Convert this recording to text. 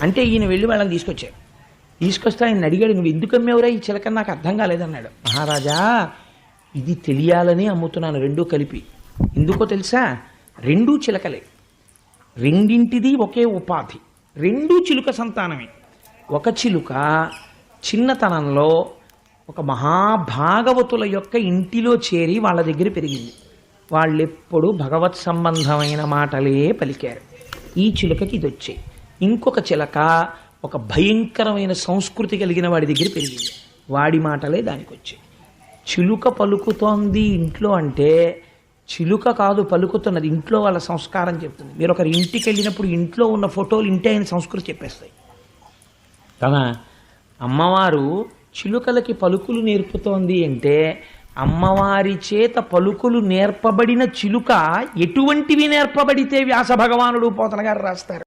అంటే ఈయన వెళ్ళి వాళ్ళని తీసుకొస్తే ఆయన అడిగాడు, నువ్వు ఎందుకు అమ్మేవరా ఈ చిలకని, నాకు అర్థం కాలేదన్నాడు. మహారాజా, ఇది తెలియాలని అమ్ముతున్నాను రెండూ కలిపి. ఎందుకో తెలుసా, రెండూ చిలకలే, రెండింటిది ఒకే ఉపాధి, రెండూ చిలుక సంతానమే. ఒక చిలుక చిన్నతనంలో ఒక మహాభాగవతుల యొక్క ఇంటిలో చేరి వాళ్ళ దగ్గర పెరిగింది. వాళ్ళెప్పుడు భగవత్ సంబంధమైన మాటలే పలికారు. ఈ చిలుకకి ఇది వచ్చాయి. ఇంకొక చిలక ఒక భయంకరమైన సంస్కృతి కలిగిన వాడి దగ్గర పెరిగింది, వాడి మాటలే దానికి వచ్చాయి. చిలుక పలుకుతోంది ఇంట్లో అంటే చిలుక కాదు పలుకుతున్నది, ఇంట్లో వాళ్ళ సంస్కారం చెప్తుంది. మీరు ఒకరి ఇంటికి వెళ్ళినప్పుడు ఇంట్లో ఉన్న ఫోటోలు ఇంటి అయిన సంస్కృతి చెప్పేస్తాయి కదా. అమ్మవారు చిలుకలకి పలుకులు నేర్పుతోంది అంటే అమ్మవారి చేత పలుకులు నేర్పబడిన చిలుక ఎటువంటివి నేర్పబడితే వ్యాస భగవానుడు పోతన గారు రాస్తారు.